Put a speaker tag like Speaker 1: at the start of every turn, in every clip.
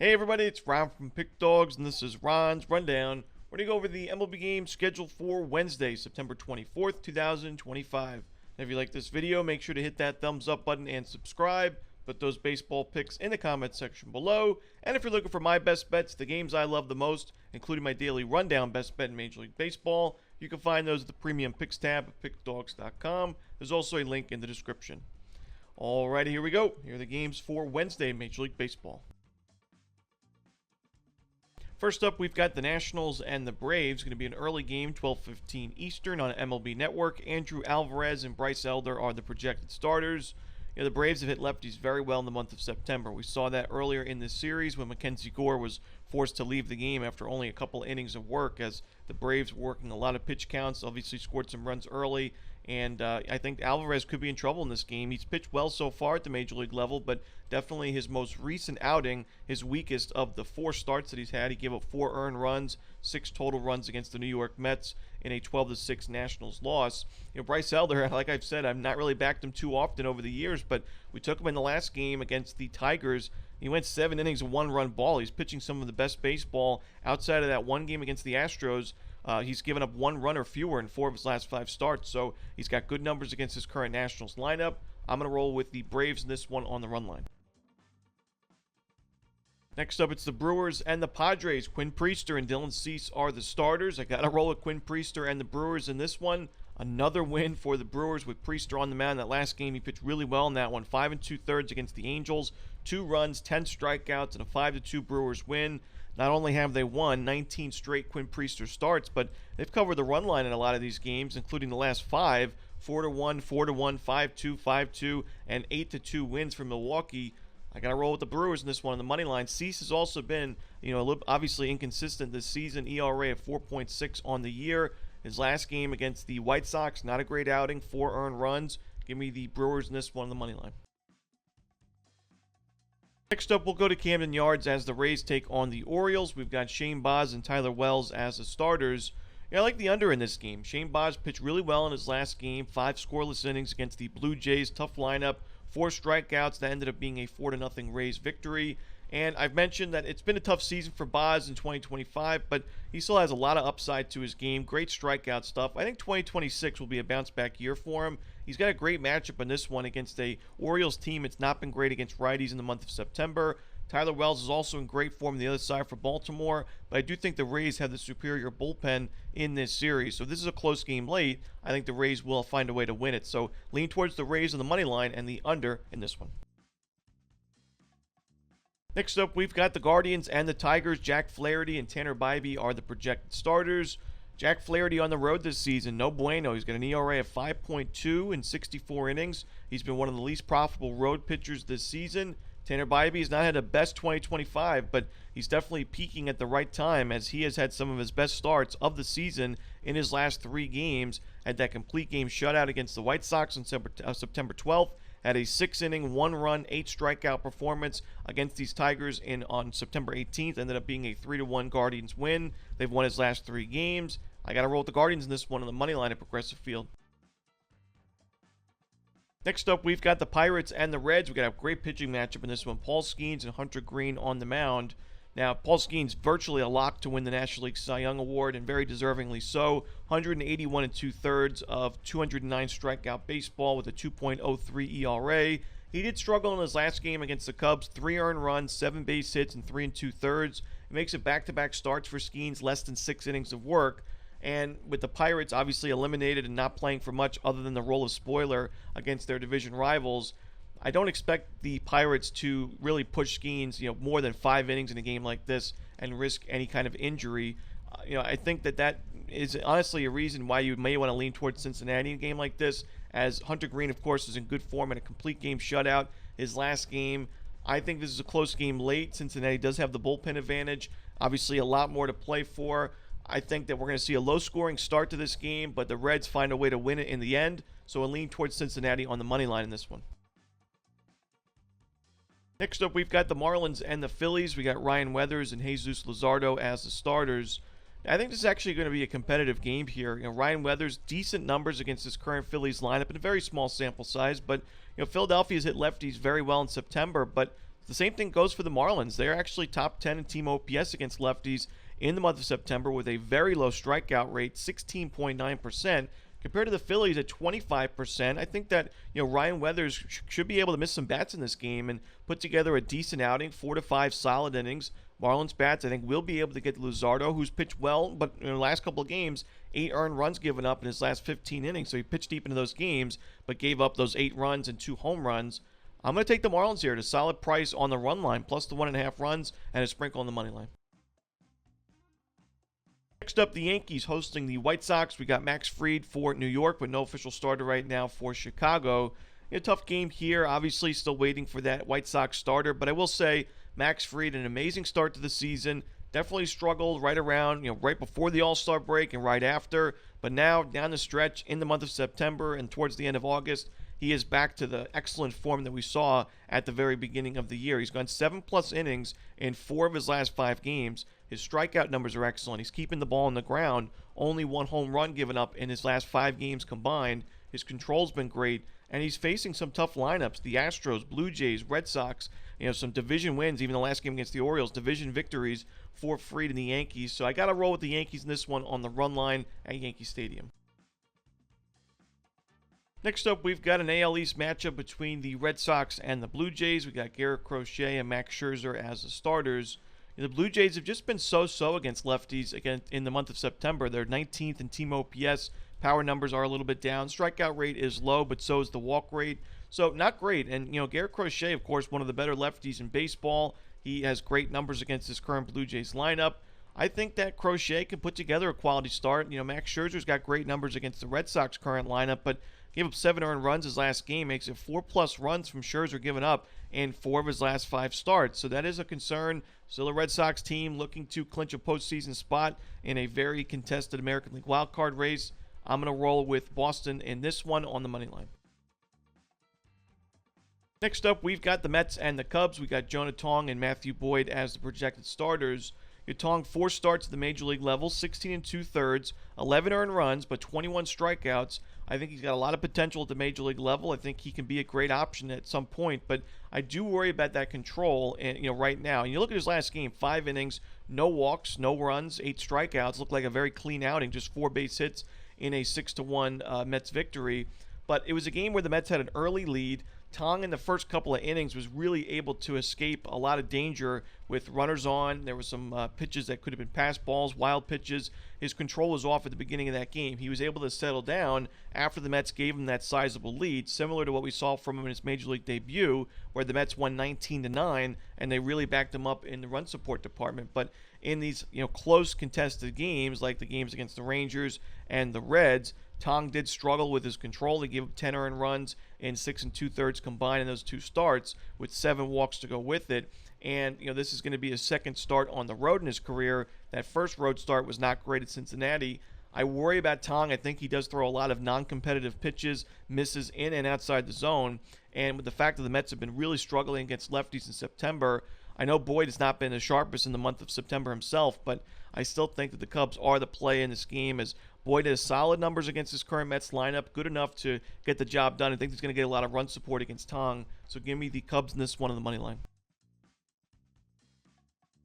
Speaker 1: Hey everybody, it's Ron from Pick Dawgz, and this is Ron's Rundown. We're going to go over the MLB game scheduled for Wednesday, September 24th, 2025. And if you like this video, make sure to hit that thumbs up button and subscribe. Put those baseball picks in the comment section below. And if you're looking for my best bets, the games I love the most, including my daily rundown best bet in Major League Baseball, you can find those at the Premium Picks tab at pickdawgz.com. There's also a link in the description. Alrighty, here we go. Here are the games for Wednesday, Major League Baseball. First up, we've got the Nationals and the Braves. Going to be an early game, 12:15 Eastern on MLB Network. Andrew Alvarez and Bryce Elder are the projected starters. The Braves have hit lefties very well in the month of September. We saw that earlier in this series when Mackenzie Gore was forced to leave the game after only a couple innings of work, as the Braves were working a lot of pitch counts, obviously scored some runs early, and I think Alvarez could be in trouble in this game. He's pitched well so far at the Major League level, but definitely his most recent outing, his weakest of the 4 starts that he's had. He gave up 4 earned runs, 6 total runs against the New York Mets in a 12-6 Nationals loss. Bryce Elder, like I've said, I've not really backed him too often over the years, but we took him in the last game against the Tigers. He went 7 innings of 1-run ball. He's pitching some of the best baseball outside of that one game against the Astros. He's given up 1 run or fewer in 4 of his last 5 starts, so he's got good numbers against his current Nationals lineup. I'm going to roll with the Braves in this one on the run line. Next up, it's the Brewers and the Padres. Quinn Priester and Dylan Cease are the starters. I got to roll with Quinn Priester and the Brewers in this one. Another win for the Brewers with Priester on the mound. That last game, he pitched really well in that one. 5 2/3 against the Angels. 2 runs, 10 strikeouts, and a 5-2 Brewers win. Not only have they won 19 straight Quinn Priester starts, but they've covered the run line in a lot of these games, including the last 5, 4-1, 4-1, 5-2, 5-2, and 8-2 wins for Milwaukee. I got to roll with the Brewers in this one on the money line. Cease has also been, obviously inconsistent this season. ERA of 4.6 on the year. His last game against the White Sox, not a great outing, 4 earned runs. Give me the Brewers in this one on the money line. Next up, we'll go to Camden Yards as the Rays take on the Orioles. We've got Shane Baz and Tyler Wells as the starters. I like the under in this game. Shane Baz pitched really well in his last game, 5 scoreless innings against the Blue Jays. Tough lineup, 4 strikeouts. That ended up being a 4-0 Rays victory. And I've mentioned that it's been a tough season for Baz in 2025, but he still has a lot of upside to his game. Great strikeout stuff. I think 2026 will be a bounce-back year for him. He's got a great matchup in this one against a Orioles team. It's not been great against righties in the month of September. Tyler Wells is also in great form on the other side for Baltimore, but I do think the Rays have the superior bullpen in this series. So if this is a close game late, I think the Rays will find a way to win it. So lean towards the Rays on the money line and the under in this one. Next up, we've got the Guardians and the Tigers. Jack Flaherty and Tanner Bybee are the projected starters. Jack Flaherty on the road this season, no bueno. He's got an ERA of 5.2 in 64 innings. He's been one of the least profitable road pitchers this season. Tanner Bybee has not had a best 2025, but he's definitely peaking at the right time, as he has had some of his best starts of the season in his last 3 games. Had that complete game shutout against the White Sox on September 12th. Had a 6-inning, 1-run, 8-strikeout performance against these Tigers on September 18th. Ended up being a 3-1 Guardians win. They've won his last 3 games. I got to roll with the Guardians in this one on the money line at Progressive Field. Next up, we've got the Pirates and the Reds. We've got a great pitching matchup in this one. Paul Skeens and Hunter Green on the mound. Now, Paul Skeens virtually a lock to win the National League Cy Young Award, and very deservingly so. 181 2/3 of 209 strikeout baseball with a 2.03 ERA. He did struggle in his last game against the Cubs. 3 earned runs, 7 base hits, and 3 2/3. It makes it back-to-back starts for Skeens, less than 6 innings of work. And with the Pirates obviously eliminated and not playing for much other than the role of spoiler against their division rivals, I don't expect the Pirates to really push Skeens, more than 5 innings in a game like this and risk any kind of injury. I think that is honestly a reason why you may want to lean towards Cincinnati in a game like this, as Hunter Green, of course, is in good form in a complete game shutout his last game. I think this is a close game late. Cincinnati does have the bullpen advantage. Obviously, a lot more to play for. I think that we're going to see a low-scoring start to this game, but the Reds find a way to win it in the end. So I'll lean towards Cincinnati on the money line in this one. Next up, we've got the Marlins and the Phillies. We got Ryan Weathers and Jesus Luzardo as the starters. I think this is actually going to be a competitive game here. Ryan Weathers, decent numbers against his current Phillies lineup in a very small sample size, but Philadelphia's hit lefties very well in September, but The same thing goes for the Marlins. They're actually top 10 in team OPS against lefties in the month of September with a very low strikeout rate, 16.9%. Compared to the Phillies at 25%, I think that Ryan Weathers should be able to miss some bats in this game and put together a decent outing, 4 to 5 solid innings. Marlins bats, I think, will be able to get Luzardo, who's pitched well, but in the last couple of games, 8 earned runs given up in his last 15 innings. So he pitched deep into those games, but gave up those 8 runs and 2 home runs. I'm going to take the Marlins here at a solid price on the run line, plus the 1.5 runs and a sprinkle on the money line. Next up, the Yankees hosting the White Sox. We got Max Fried for New York, but no official starter right now for Chicago. A tough game here. Obviously, still waiting for that White Sox starter, but I will say Max Fried, an amazing start to the season. Definitely struggled right around, right before the All-Star break and right after. But now, down the stretch in the month of September and towards the end of August, he is back to the excellent form that we saw at the very beginning of the year. He's gone 7+ innings in 4 of his last 5 games. His strikeout numbers are excellent. He's keeping the ball on the ground. Only 1 home run given up in his last 5 games combined. His control's been great, and he's facing some tough lineups. The Astros, Blue Jays, Red Sox, some division wins, even the last game against the Orioles, division victories for Fried and the Yankees. So I got to roll with the Yankees in this one on the run line at Yankee Stadium. Next up, we've got an AL East matchup between the Red Sox and the Blue Jays. We got Garrett Crochet and Max Scherzer as the starters. The Blue Jays have just been so-so against lefties again in the month of September. They're 19th in team OPS. Power numbers are a little bit down. Strikeout rate is low, but so is the walk rate. So not great. And, Garrett Crochet, of course, one of the better lefties in baseball. He has great numbers against his current Blue Jays lineup. I think that Crochet can put together a quality start. Max Scherzer's got great numbers against the Red Sox current lineup, but gave up 7 earned runs his last game, makes it 4+ runs from Scherzer given up in 4 of his last 5 starts. So that is a concern. Still a Red Sox team looking to clinch a postseason spot in a very contested American League wildcard race. I'm going to roll with Boston in this one on the money line. Next up, we've got the Mets and the Cubs. We got Jonah Tong and Matthew Boyd as the projected starters. Tong, 4 starts at the major league level, 16 2/3, 11 earned runs, but 21 strikeouts. I think he's got a lot of potential at the major league level. I think he can be a great option at some point, but I do worry about that control. And right now, and you look at his last game, 5 innings, no walks, no runs, 8 strikeouts. Looked like a very clean outing, just 4 base hits in a 6-1 Mets victory. But it was a game where the Mets had an early lead. Tong in the first couple of innings was really able to escape a lot of danger with runners on. There were some pitches that could have been pass balls, wild pitches. His control was off at the beginning of that game. He was able to settle down after the Mets gave him that sizable lead, similar to what we saw from him in his major league debut, where the Mets won 19-9, and they really backed him up in the run support department. But in these close contested games, like the games against the Rangers and the Reds, Tong did struggle with his control. He gave up 10 earned runs in 6 2/3 combined in those 2 starts, with 7 walks to go with it. And this is going to be his second start on the road in his career. That first road start was not great at Cincinnati. I worry about Tong. I think he does throw a lot of non-competitive pitches, misses in and outside the zone. And with the fact that the Mets have been really struggling against lefties in September, I know Boyd has not been the sharpest in the month of September himself, but I still think that the Cubs are the play in this game, as Boyd has solid numbers against his current Mets lineup, good enough to get the job done. I think he's going to get a lot of run support against Tong, so give me the Cubs in this one on the money line.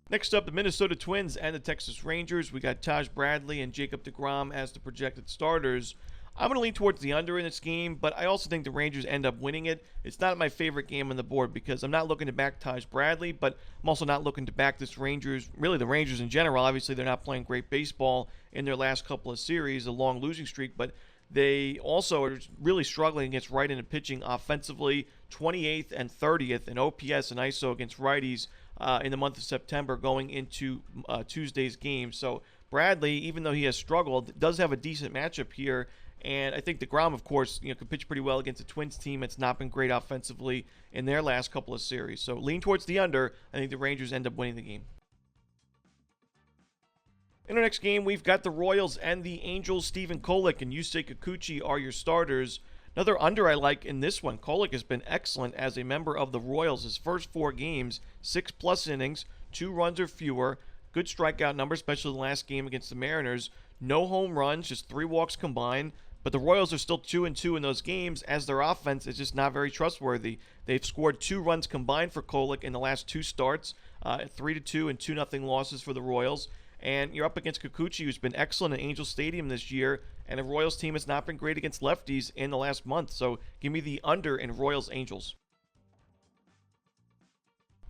Speaker 1: Next up, the Minnesota Twins and the Texas Rangers. We got Taj Bradley and Jacob deGrom as the projected starters. I'm going to lean towards the under in this game, but I also think the Rangers end up winning it. It's not my favorite game on the board because I'm not looking to back Taj Bradley, but I'm also not looking to back this Rangers, really the Rangers in general. Obviously, they're not playing great baseball in their last couple of series, a long losing streak, but they also are really struggling against right-handed pitching offensively, 28th and 30th in OPS and ISO against righties in the month of September going into Tuesday's game. So Bradley, even though he has struggled, does have a decent matchup here. And I think deGrom, of course, could pitch pretty well against a Twins team that's not been great offensively in their last couple of series. So lean towards the under. I think the Rangers end up winning the game. In our next game, we've got the Royals and the Angels. Stephen Kolek and Yusei Kikuchi are your starters. Another under I like in this one. Kolek has been excellent as a member of the Royals. His first 4 games, 6+ innings, 2 runs or fewer. Good strikeout number, especially the last game against the Mariners. No home runs, just 3 walks combined. But the Royals are still 2-2 in those games, as their offense is just not very trustworthy. They've scored 2 runs combined for Kolek in the last 2 starts, 3-2 and 2-0 losses for the Royals. And you're up against Kikuchi, who's been excellent at Angel Stadium this year, and the Royals team has not been great against lefties in the last month. So give me the under in Royals Angels.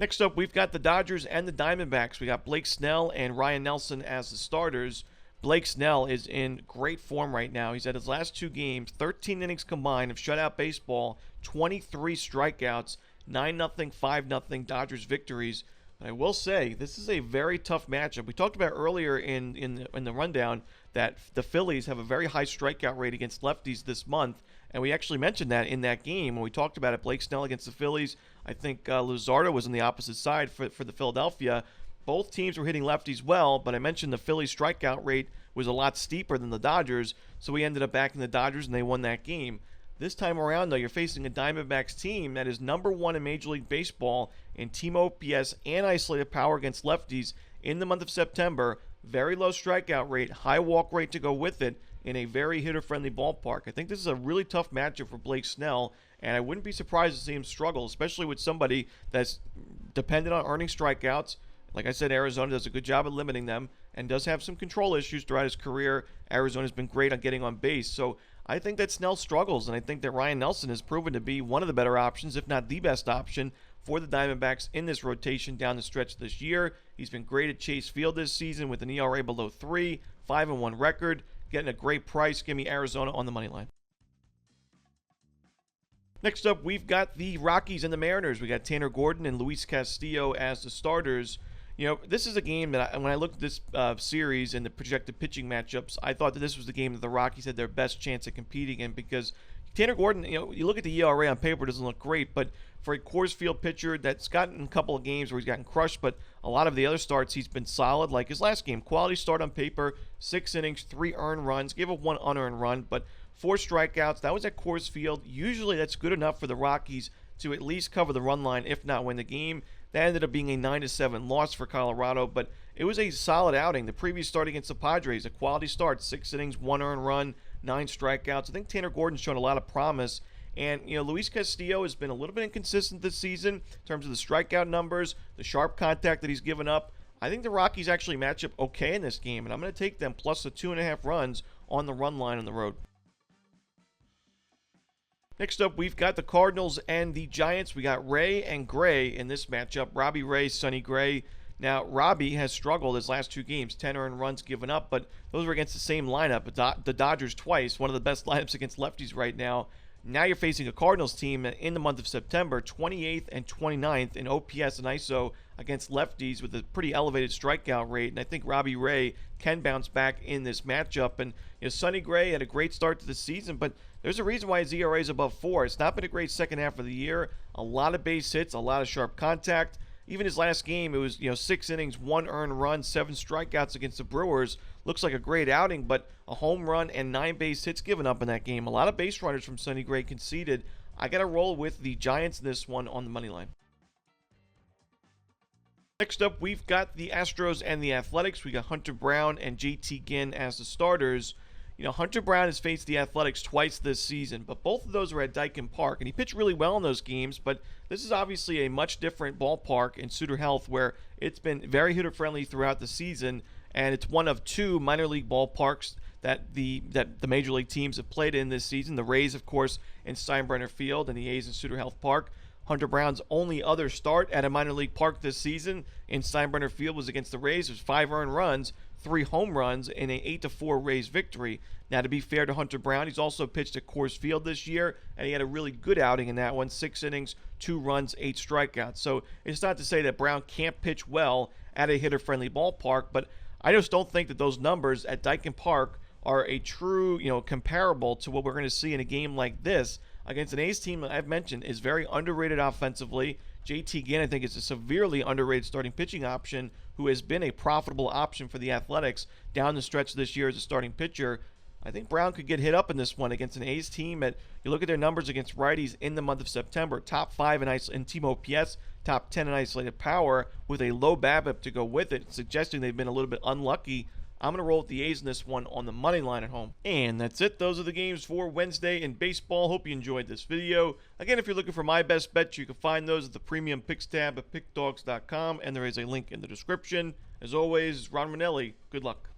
Speaker 1: Next up, we've got the Dodgers and the Diamondbacks. We got Blake Snell and Ryan Nelson as the starters. Blake Snell is in great form right now. He's had his last 2 games, 13 innings combined of shutout baseball, 23 strikeouts, 9-0, 5-0 Dodgers victories. But I will say, this is a very tough matchup. We talked about earlier in the rundown that the Phillies have a very high strikeout rate against lefties this month, and we actually mentioned that in that game when we talked about it. Blake Snell against the Phillies. I think Luzardo was on the opposite side for the Philadelphia. Both teams were hitting lefties well, but I mentioned the Phillies strikeout rate was a lot steeper than the Dodgers, so we ended up backing the Dodgers and they won that game. This time around, though, you're facing a Diamondbacks team that is number 1 in Major League Baseball in team OPS and isolated power against lefties in the month of September. Very low strikeout rate, high walk rate to go with it in a very hitter-friendly ballpark. I think this is a really tough matchup for Blake Snell, and I wouldn't be surprised to see him struggle, especially with somebody that's dependent on earning strikeouts. Like I said, Arizona does a good job at limiting them and does have some control issues throughout his career. Arizona's been great on getting on base. So I think that Snell struggles, and I think that Ryan Nelson has proven to be one of the better options, if not the best option, for the Diamondbacks in this rotation down the stretch this year. He's been great at Chase Field this season with an ERA below 3, 5-1 record, getting a great price. Give me Arizona on the money line. Next up, we've got the Rockies and the Mariners. We got Tanner Gordon and Luis Castillo as the starters. You know, this is a game that when I looked at this series and the projected pitching matchups, I thought that this was the game that the Rockies had their best chance at competing in, because Tanner Gordon, you look at the ERA on paper, it doesn't look great, but for a Coors Field pitcher that's gotten a couple of games where he's gotten crushed, but a lot of the other starts he's been solid, like his last game. Quality start on paper, 6 innings, 3 earned runs, gave up 1 unearned run, but 4 strikeouts. That was at Coors Field. Usually that's good enough for the Rockies to at least cover the run line, if not win the game. That ended up being a 9-7 loss for Colorado, but it was a solid outing. The previous start against the Padres, a quality start, 6 innings, 1 earned run, 9 strikeouts. I think Tanner Gordon's shown a lot of promise. And, Luis Castillo has been a little bit inconsistent this season in terms of the strikeout numbers, the sharp contact that he's given up. I think the Rockies actually match up okay in this game, and I'm going to take them plus the 2.5 runs on the run line on the road. Next up, we've got the Cardinals and the Giants. We got Ray and Gray in this matchup. Robbie Ray, Sonny Gray. Now, Robbie has struggled his last 2 games, 10 earned runs given up, but those were against the same lineup, the Dodgers twice, one of the best lineups against lefties right now. Now you're facing a Cardinals team in the month of September, 28th and 29th in OPS and ISO against lefties with a pretty elevated strikeout rate, and I think Robbie Ray can bounce back in this matchup. And Sonny Gray had a great start to the season, but there's a reason why his ERA is above 4. It's not been a great second half of the year. A lot of base hits, a lot of sharp contact. Even his last game, it was 6 innings, 1 earned run, 7 strikeouts against the Brewers. Looks like a great outing, but a home run and 9 base hits given up in that game. A lot of base runners from Sonny Gray conceded. I got to roll with the Giants in this one on the money line. Next up, we've got the Astros and the Athletics. We got Hunter Brown and JT Ginn as the starters. Hunter Brown has faced the Athletics twice this season, but both of those were at Daikin Park, and he pitched really well in those games, but this is obviously a much different ballpark in Sutter Health, where it's been very hitter-friendly throughout the season, and it's one of 2 minor league ballparks that the major league teams have played in this season. The Rays, of course, in Steinbrenner Field, and the A's in Sutter Health Park. Hunter Brown's only other start at a minor league park this season in Steinbrenner Field was against the Rays. It was 5 earned runs, 3 home runs, in an 8-4 Rays victory. Now, to be fair to Hunter Brown, he's also pitched at Coors Field this year, and he had a really good outing in that one, 6 innings, 2 runs, 8 strikeouts. So it's not to say that Brown can't pitch well at a hitter-friendly ballpark, but I just don't think that those numbers at Daikin Park are a true, comparable to what we're going to see in a game like this against an A's team that I've mentioned is very underrated offensively. JT Ginn, I think, is a severely underrated starting pitching option who has been a profitable option for the Athletics down the stretch this year as a starting pitcher. I think Brown could get hit up in this one against an A's team. You look at their numbers against righties in the month of September, top 5 in team OPS, top 10 in isolated power, with a low BABIP to go with it, suggesting they've been a little bit unlucky I'm going to roll with the A's in this one on the money line at home. And that's it. Those are the games for Wednesday in baseball. Hope you enjoyed this video. Again, if you're looking for my best bets, you can find those at the Premium Picks tab at pickdawgz.com, and there is a link in the description. As always, Romanelli, good luck.